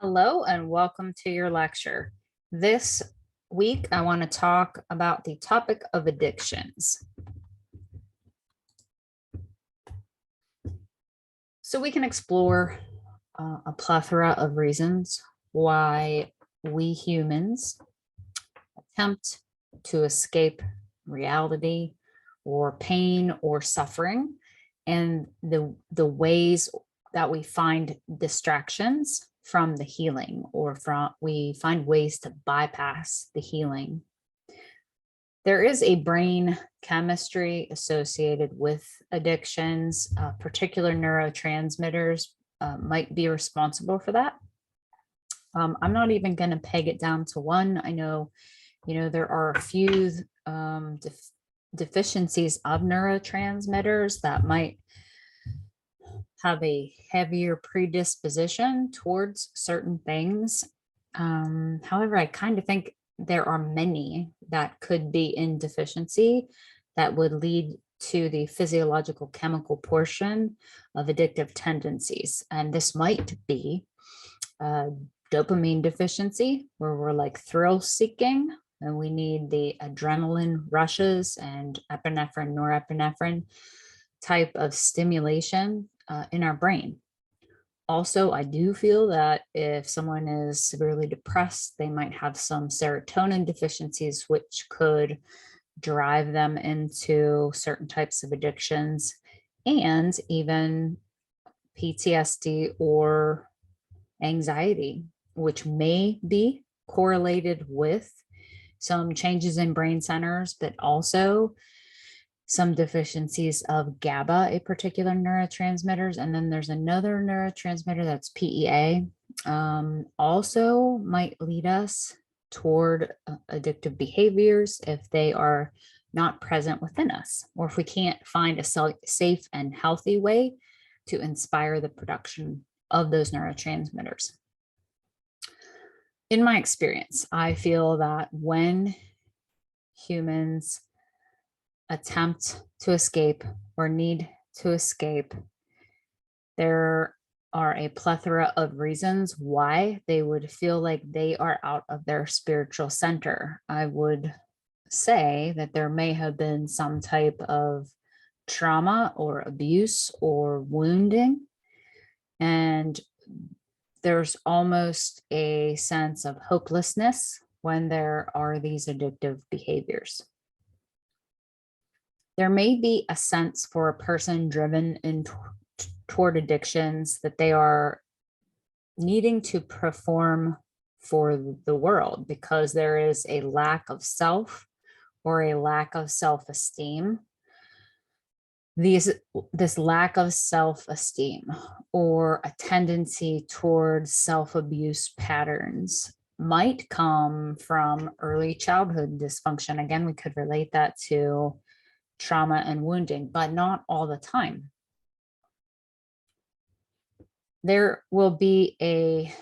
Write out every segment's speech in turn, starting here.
Hello and welcome to your lecture. This week, I want to talk about the topic of addictions. So we can explore a plethora of reasons why we humans attempt to escape reality or pain or suffering, and the ways that we find distractions from the healing, or we find ways to bypass the healing. There is a brain chemistry associated with addictions. Particular neurotransmitters might be responsible for that. I'm not even going to peg it down to one. I know, there are a few deficiencies of neurotransmitters that might have a heavier predisposition towards certain things. However, I kind of think there are many that could be in deficiency that would lead to the physiological chemical portion of addictive tendencies. And this might be dopamine deficiency, where we're like thrill seeking and we need the adrenaline rushes and epinephrine, norepinephrine type of stimulation in our brain. Also, I do feel that if someone is severely depressed, they might have some serotonin deficiencies, which could drive them into certain types of addictions, and even PTSD or anxiety, which may be correlated with some changes in brain centers, but also some deficiencies of GABA, a particular neurotransmitters. And then there's another neurotransmitter that's PEA, also might lead us toward addictive behaviors if they are not present within us, or if we can't find a safe and healthy way to inspire the production of those neurotransmitters. In my experience, I feel that when humans attempt to escape or need to escape, there are a plethora of reasons why they would feel like they are out of their spiritual center. I would say that there may have been some type of trauma or abuse or wounding, and there's almost a sense of hopelessness when there are these addictive behaviors. There may be a sense for a person driven toward addictions that they are needing to perform for the world because there is a lack of self or a lack of self-esteem. This lack of self-esteem or a tendency towards self-abuse patterns might come from early childhood dysfunction. Again, we could relate that to trauma and wounding, but not all the time. There will be a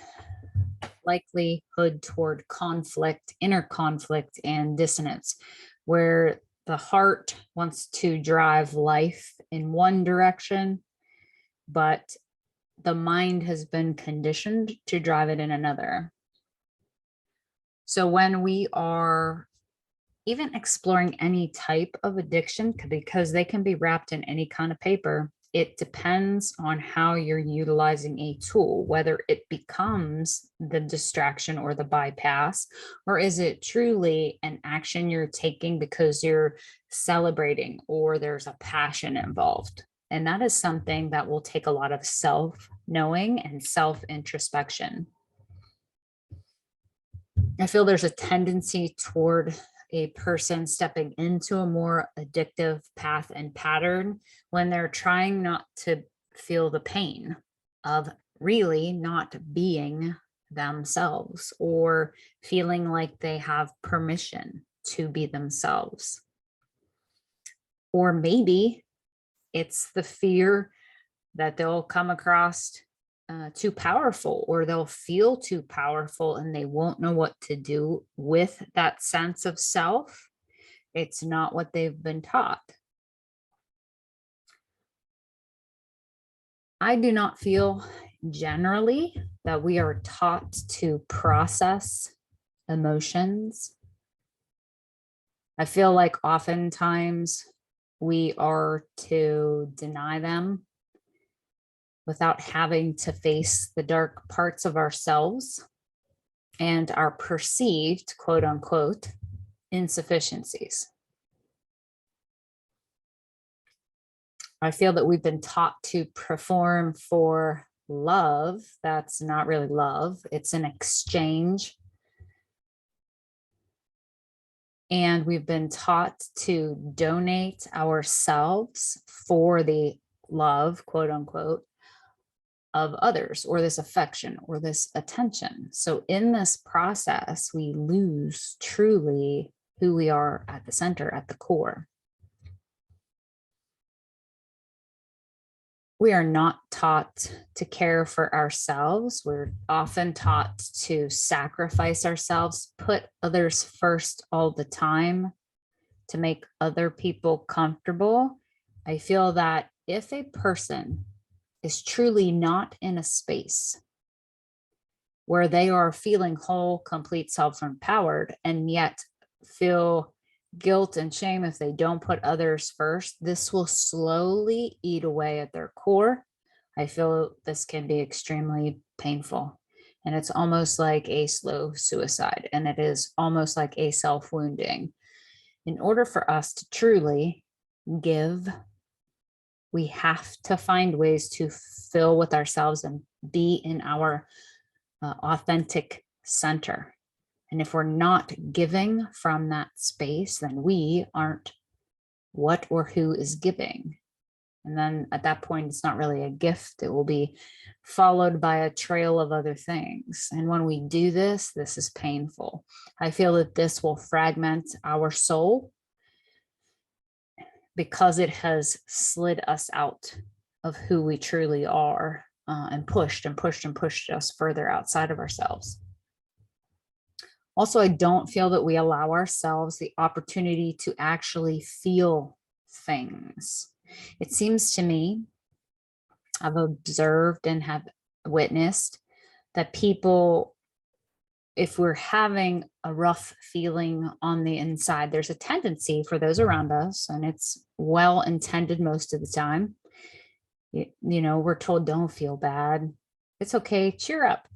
likelihood toward conflict, inner conflict, and dissonance, where the heart wants to drive life in one direction, but the mind has been conditioned to drive it in another. So when we are even exploring any type of addiction, because they can be wrapped in any kind of paper, it depends on how you're utilizing a tool, whether it becomes the distraction or the bypass, or is it truly an action you're taking because you're celebrating or there's a passion involved. And that is something that will take a lot of self-knowing and self-introspection. I feel there's a tendency toward a person stepping into a more addictive path and pattern when they're trying not to feel the pain of really not being themselves or feeling like they have permission to be themselves. Or maybe it's the fear that they'll come across too powerful, or they'll feel too powerful and they won't know what to do with that sense of self. It's not what they've been taught. I do not feel generally that we are taught to process emotions. I feel like oftentimes we are to deny them without having to face the dark parts of ourselves and our perceived, quote unquote, insufficiencies. I feel that we've been taught to perform for love. That's not really love, it's an exchange. And we've been taught to donate ourselves for the love, quote unquote, of others, or this affection or this attention. So in this process, we lose truly who we are at the center, at the core. We are not taught to care for ourselves. We're often taught to sacrifice ourselves, put others first all the time to make other people comfortable. I feel that if a person is truly not in a space where they are feeling whole, complete, self-empowered, and yet feel guilt and shame if they don't put others first, this will slowly eat away at their core. I feel this can be extremely painful, and it's almost like a slow suicide, and it is almost like a self-wounding. In order for us to truly give, we have to find ways to fill with ourselves and be in our authentic center. And if we're not giving from that space, then we aren't what or who is giving. And then at that point, it's not really a gift. It will be followed by a trail of other things. And when we do this, this is painful. I feel that this will fragment our soul because it has slid us out of who we truly are, and pushed and pushed and pushed us further outside of ourselves. Also, I don't feel that we allow ourselves the opportunity to actually feel things. It seems to me, I've observed and have witnessed that people, if we're having a rough feeling on the inside, there's a tendency for those around us, and it's well intended most of the time. We're told, don't feel bad. It's okay. Cheer up.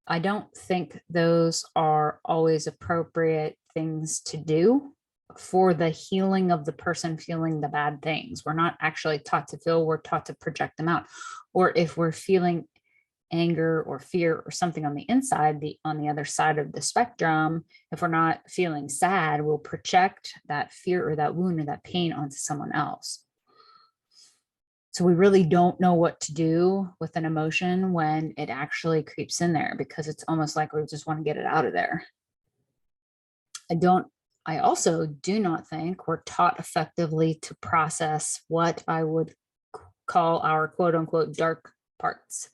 I don't think those are always appropriate things to do for the healing of the person feeling the bad things. We're not actually taught to feel, we're taught to project them out. Or if we're feeling anger or fear or something on the inside, on the other side of the spectrum, if we're not feeling sad, we'll project that fear or that wound or that pain onto someone else. So we really don't know what to do with an emotion when it actually creeps in there, because it's almost like we just want to get it out of there. I also do not think we're taught effectively to process what I would call our quote unquote dark parts,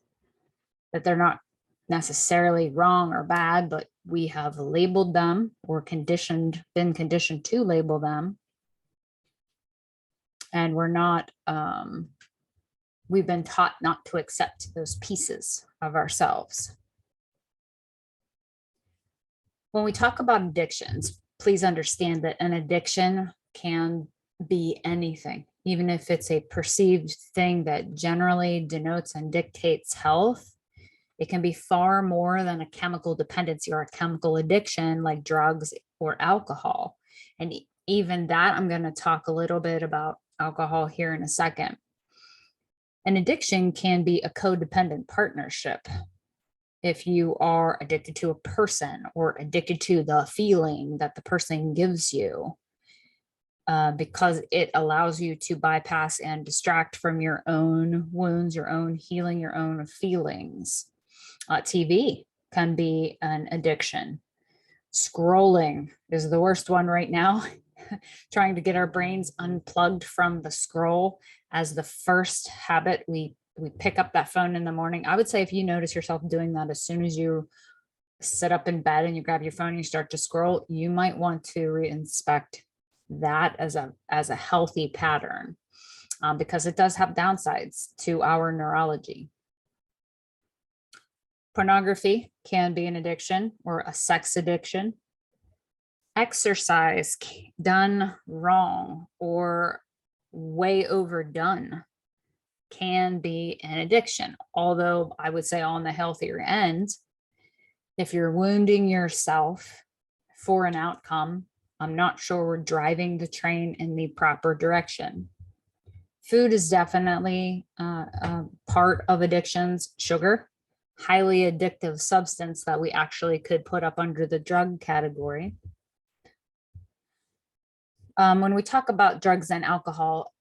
that they're not necessarily wrong or bad, but we have labeled them or been conditioned to label them. And we've been taught not to accept those pieces of ourselves. When we talk about addictions, please understand that an addiction can be anything, even if it's a perceived thing that generally denotes and dictates health. It can be far more than a chemical dependency or a chemical addiction like drugs or alcohol. And even that, I'm going to talk a little bit about alcohol here in a second. An addiction can be a codependent partnership. If you are addicted to a person or addicted to the feeling that the person gives you, because it allows you to bypass and distract from your own wounds, your own healing, your own feelings. TV can be an addiction. Scrolling is the worst one right now. Trying to get our brains unplugged from the scroll as the first habit. We pick up that phone in the morning. I would say if you notice yourself doing that as soon as you sit up in bed and you grab your phone and you start to scroll, you might want to reinspect that as a healthy pattern, because it does have downsides to our neurology. Pornography can be an addiction or a sex addiction. Exercise done wrong or way overdone can be an addiction, although I would say on the healthier end, if you're wounding yourself for an outcome, I'm not sure we're driving the train in the proper direction. Food is definitely part of addictions. Sugar, highly addictive substance that we actually could put up under the drug category. When we talk about drugs and alcohol,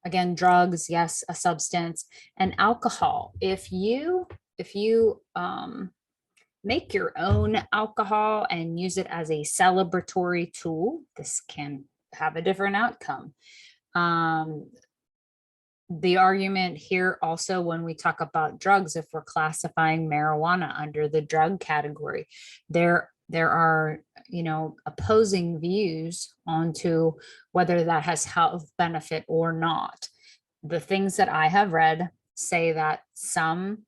again, drugs, yes, a substance, and alcohol. If you make your own alcohol and use it as a celebratory tool, this can have a different outcome. The argument here also, when we talk about drugs, if we're classifying marijuana under the drug category, there are, opposing views onto whether that has health benefit or not. The things that I have read say that some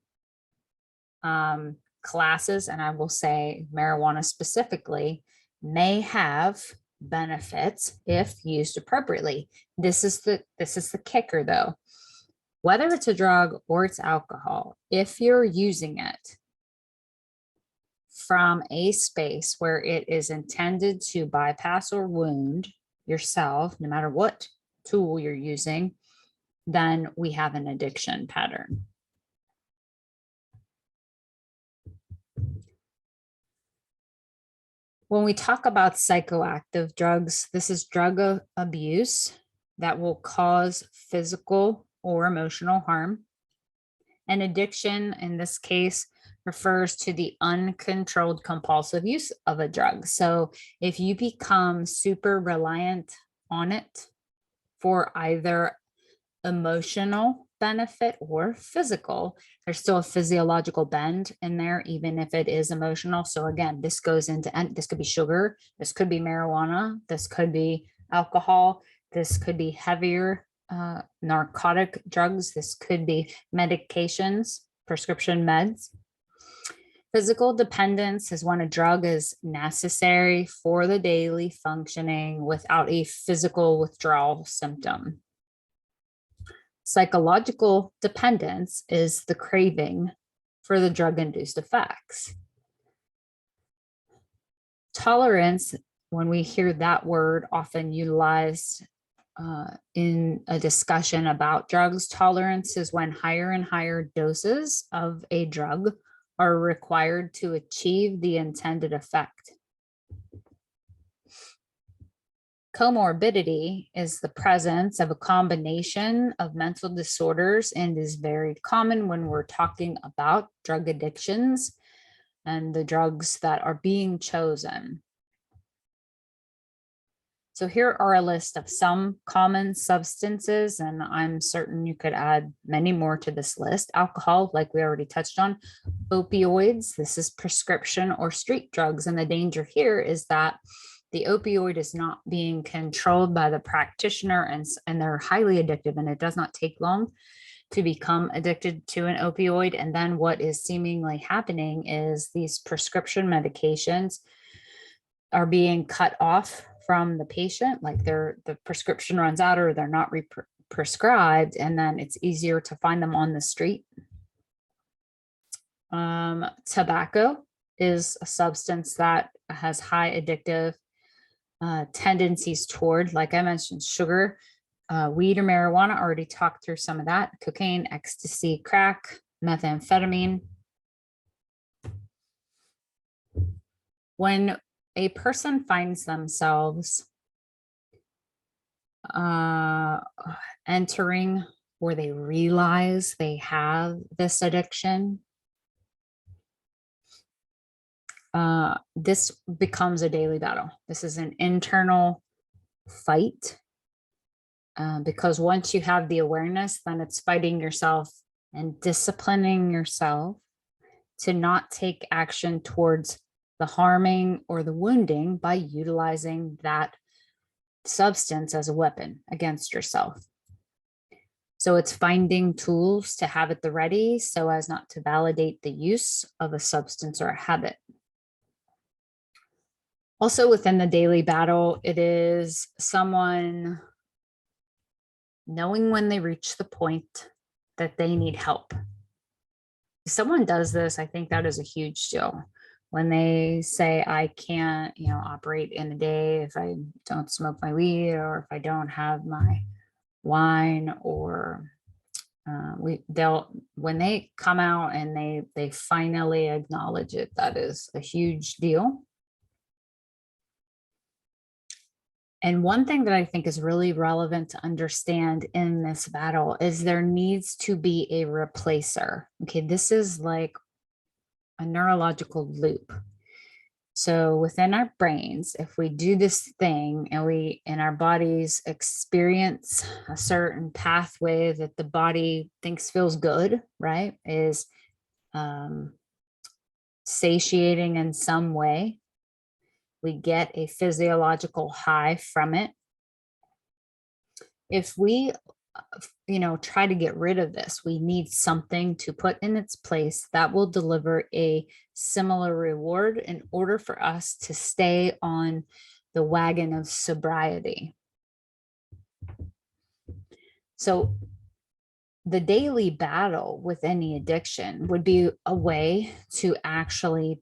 classes, and I will say marijuana specifically, may have benefits if used appropriately. This is the kicker though. Whether it's a drug or it's alcohol, if you're using it from a space where it is intended to bypass or wound yourself, no matter what tool you're using, then we have an addiction pattern. When we talk about psychoactive drugs, this is drug abuse that will cause physical or emotional harm. And addiction, in this case, refers to the uncontrolled compulsive use of a drug. So if you become super reliant on it for either emotional benefit or physical, there's still a physiological bend in there, even if it is emotional. So again, this goes into, and this could be sugar, this could be marijuana, this could be alcohol, this could be heavier narcotic drugs, this could be medications, prescription meds. Physical dependence is when a drug is necessary for the daily functioning without a physical withdrawal symptom. Psychological dependence is the craving for the drug-induced effects. Tolerance, when we hear that word often utilized in a discussion about drugs, tolerance is when higher and higher doses of a drug are required to achieve the intended effect. Comorbidity is the presence of a combination of mental disorders and is very common when we're talking about drug addictions and the drugs that are being chosen. So here are a list of some common substances, and I'm certain you could add many more to this list. Alcohol, like we already touched on. Opioids, this is prescription or street drugs. And the danger here is that the opioid is not being controlled by the practitioner, and they're highly addictive, and it does not take long to become addicted to an opioid. And then what is seemingly happening is these prescription medications are being cut off from the patient, like the prescription runs out or they're not prescribed, and then it's easier to find them on the street. Tobacco is a substance that has high addictive tendencies toward, like I mentioned, sugar, weed or marijuana. Already talked through some of that. Cocaine, ecstasy, crack, methamphetamine. When a person finds themselves entering where they realize they have this addiction, this becomes a daily battle. This is an internal fight, because once you have the awareness, then it's fighting yourself and disciplining yourself to not take action towards the harming or the wounding by utilizing that substance as a weapon against yourself. So it's finding tools to have at the ready so as not to validate the use of a substance or a habit. Also within the daily battle, it is someone knowing when they reach the point that they need help. If someone does this, I think that is a huge deal. When they say, I can't, operate in a day if I don't smoke my weed or if I don't have my wine, or they'll, when they come out and they finally acknowledge it, that is a huge deal. And one thing that I think is really relevant to understand in this battle is there needs to be a replacer. Okay, this is like a neurological loop. So within our brains, if we do this thing and we in our bodies experience a certain pathway that the body thinks feels good, right, is satiating in some way, we get a physiological high from it. If we try to get rid of this, we need something to put in its place that will deliver a similar reward in order for us to stay on the wagon of sobriety. So the daily battle with any addiction would be a way to actually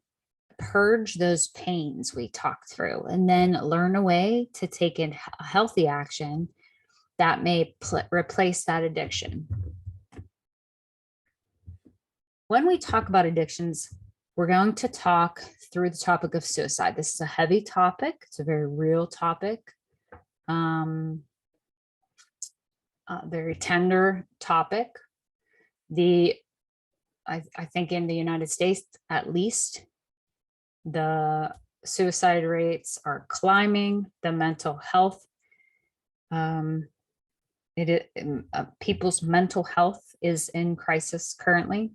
purge those pains we talked through and then learn a way to take in a healthy action that may replace that addiction. When we talk about addictions, we're going to talk through the topic of suicide. This is a heavy topic. It's a very real topic, a very tender topic. I think in the United States, at least, the suicide rates are climbing. The mental health, people's mental health is in crisis currently.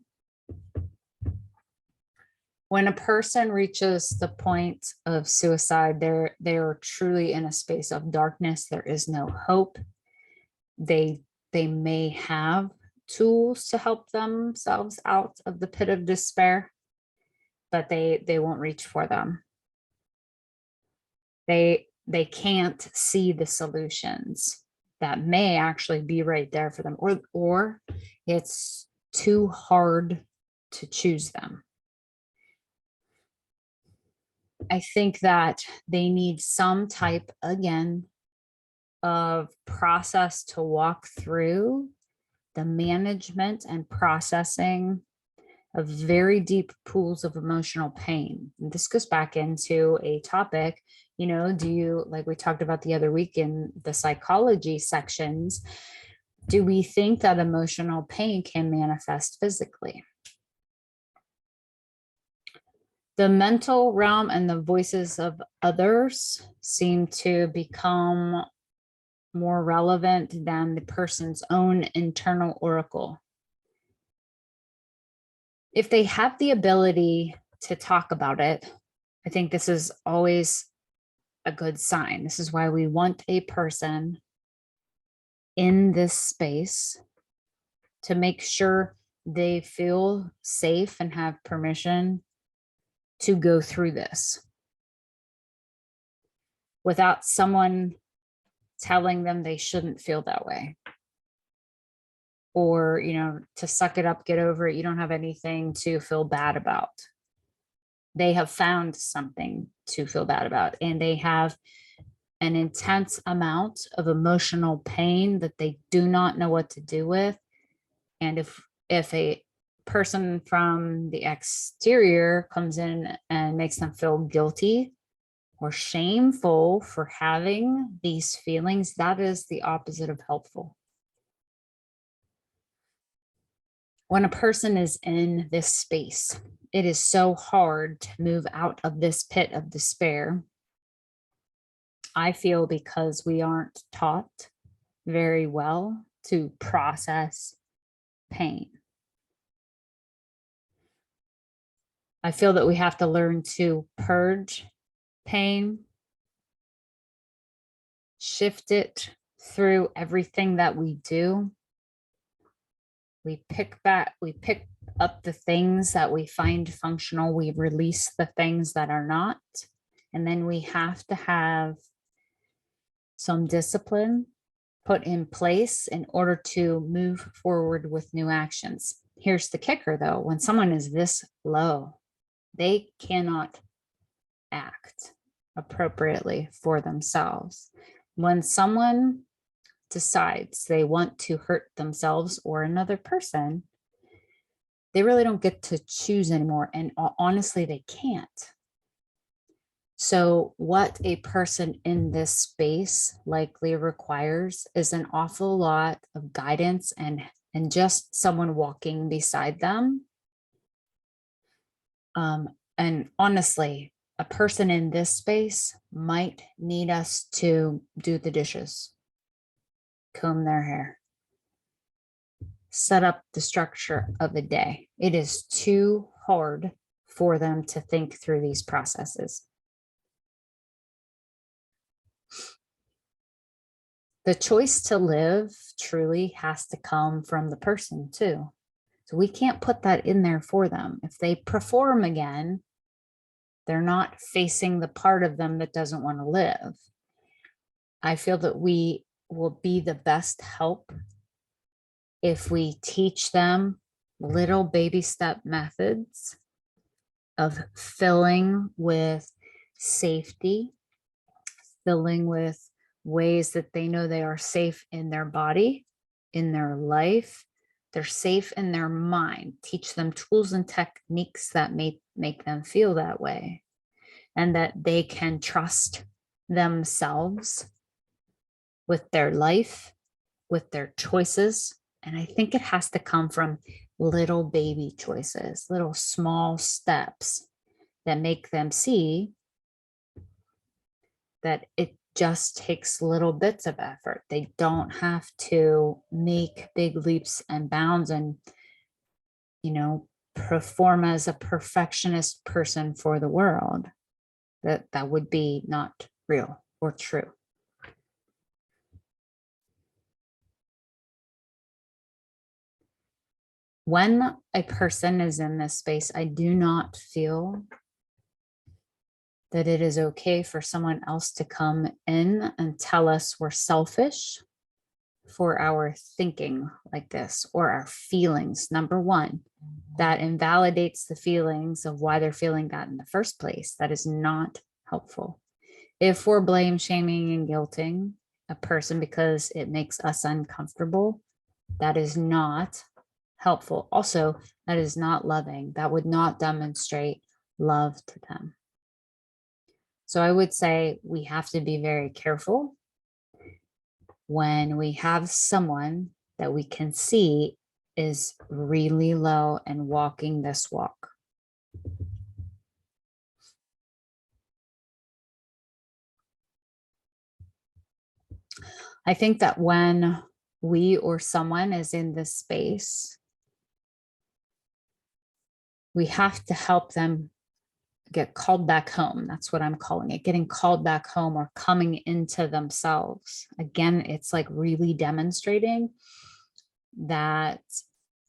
When a person reaches the point of suicide, they are truly in a space of darkness. There is no hope. They may have tools to help themselves out of the pit of despair, but they won't reach for them. They can't see the solutions that may actually be right there for them, or it's too hard to choose them. I think that they need some type, again, of process to walk through the management and processing of very deep pools of emotional pain. And this goes back into a topic, do you, like we talked about the other week in the psychology sections, do we think that emotional pain can manifest physically? The mental realm and the voices of others seem to become more relevant than the person's own internal oracle. If they have the ability to talk about it, I think this is always a good sign. This is why we want a person in this space to make sure they feel safe and have permission to go through this without someone telling them they shouldn't feel that way, or to suck it up, get over it, you don't have anything to feel bad about. They have found something to feel bad about, and they have an intense amount of emotional pain that they do not know what to do with. And if a person from the exterior comes in and makes them feel guilty or shameful for having these feelings, that is the opposite of helpful. When a person is in this space, it is so hard to move out of this pit of despair. I feel because we aren't taught very well to process pain. I feel that we have to learn to purge pain, shift it through everything that we do. We pick up the things that we find functional, we release the things that are not, and then we have to have some discipline put in place in order to move forward with new actions. Here's the kicker though, when someone is this low, they cannot act appropriately for themselves. When someone decides they want to hurt themselves or another person, they really don't get to choose anymore. And honestly, they can't. So what a person in this space likely requires is an awful lot of guidance and just someone walking beside them. And honestly, a person in this space might need us to do the dishes, comb their hair, set up the structure of the day. It is too hard for them to think through these processes. The choice to live truly has to come from the person too. So we can't put that in there for them. If they perform again, they're not facing the part of them that doesn't want to live. I feel that we will be the best help if we teach them little baby step methods of filling with safety, filling with ways that they know they are safe in their body, in their life, they're safe in their mind. Teach them tools and techniques that make them feel that way, and that they can trust themselves with their life, with their choices. And I think it has to come from little baby choices, little small steps that make them see that it just takes little bits of effort. They don't have to make big leaps and bounds and, perform as a perfectionist person for the world. That would be not real or true. When a person is in this space, I do not feel that it is okay for someone else to come in and tell us we're selfish for our thinking like this, or our feelings. Number one, that invalidates the feelings of why they're feeling that in the first place. That is not helpful. If we're blame, shaming, and guilting a person because it makes us uncomfortable, that is not helpful. Also, that is not loving. That would not demonstrate love to them. So I would say we have to be very careful when we have someone that we can see is really low and walking this walk. I think that when we or someone is in this space, we have to help them get called back home. That's what I'm calling it, getting called back home or coming into themselves. Again, it's like really demonstrating that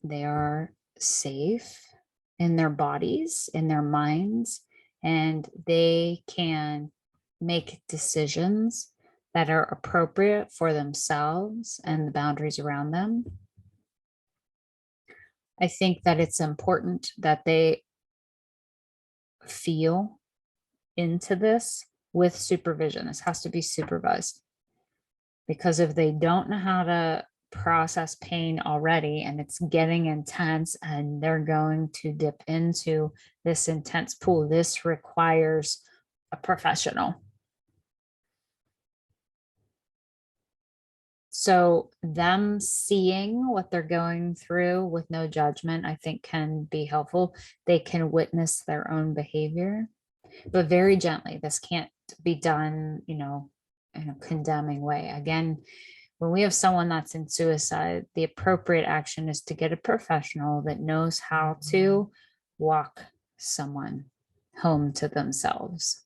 they are safe in their bodies, in their minds, and they can make decisions that are appropriate for themselves and the boundaries around them. I think that it's important that they feel into this with supervision. This has to be supervised, because if they don't know how to process pain already and it's getting intense and they're going to dip into this intense pool, this requires a professional. So them seeing what they're going through with no judgment, I think, can be helpful. They can witness their own behavior, but very gently. This can't be done, in a condemning way. Again, when we have someone that's in suicide, the appropriate action is to get a professional that knows how to walk someone home to themselves.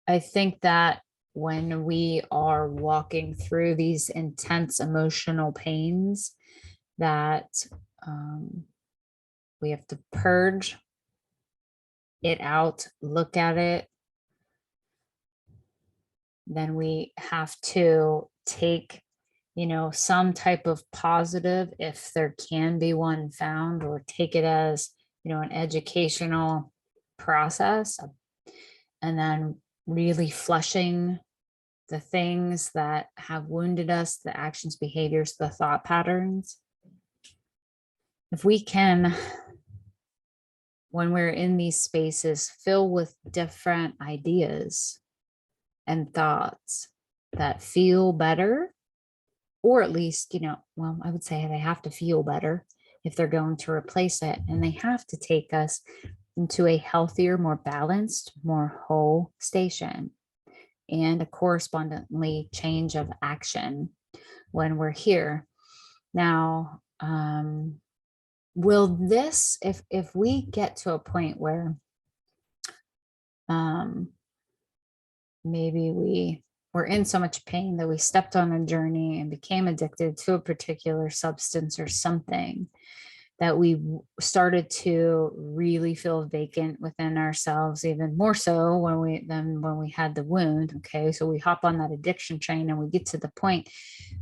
I think that when we are walking through these intense emotional pains that we have to purge it out, look at it. Then we have to take, some type of positive, if there can be one found, or take it as, an educational process, and then really flushing the things that have wounded us, the actions, behaviors, the thought patterns. If we can, when we're in these spaces, fill with different ideas and thoughts that feel better, or at least, well, I would say they have to feel better if they're going to replace it. And they have to take us into a healthier, more balanced, more whole station, and a correspondingly change of action when we're here. Now, will this, if we get to a point where maybe we were in so much pain that we stepped on a journey and became addicted to a particular substance or something, that we started to really feel vacant within ourselves, even more so when we had the wound. Okay, so we hop on that addiction train and we get to the point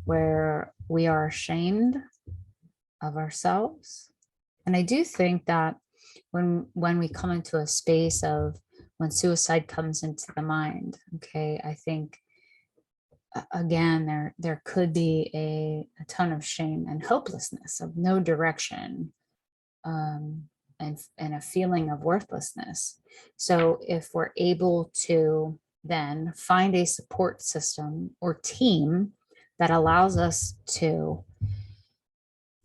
where we are ashamed of ourselves. And I do think that when we come into a space of when suicide comes into the mind, okay, I think again there could be a ton of shame and hopelessness, of no direction, and a feeling of worthlessness. So if we're able to then find a support system or team that allows us to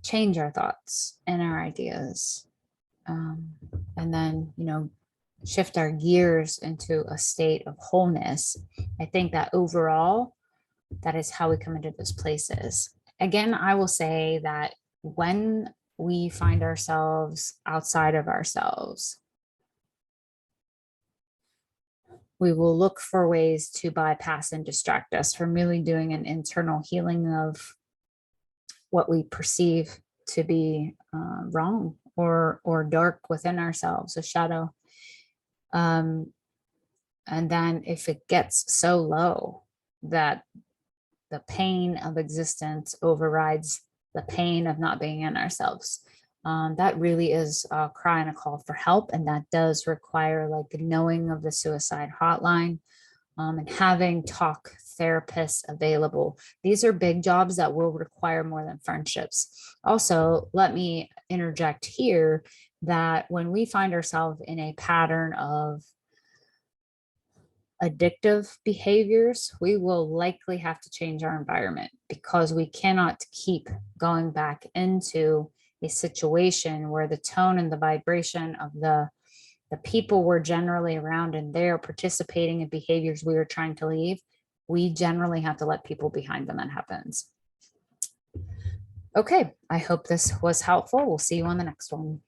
change our thoughts and our ideas, and then shift our gears into a state of wholeness, I think that overall, that is how we come into those places. Again, I will say that when we find ourselves outside of ourselves, we will look for ways to bypass and distract us from really doing an internal healing of what we perceive to be wrong or dark within ourselves, a shadow. And then if it gets so low that the pain of existence overrides the pain of not being in ourselves, that really is a cry and a call for help. And that does require like knowing of the suicide hotline, and having talk therapists available. These are big jobs that will require more than friendships. Also, let me interject here that when we find ourselves in a pattern of addictive behaviors, we will likely have to change our environment, because we cannot keep going back into a situation where the tone and the vibration of the people we're generally around and they're participating in behaviors we are trying to leave. We generally have to let people behind when that happens. Okay, I hope this was helpful. We'll see you on the next one.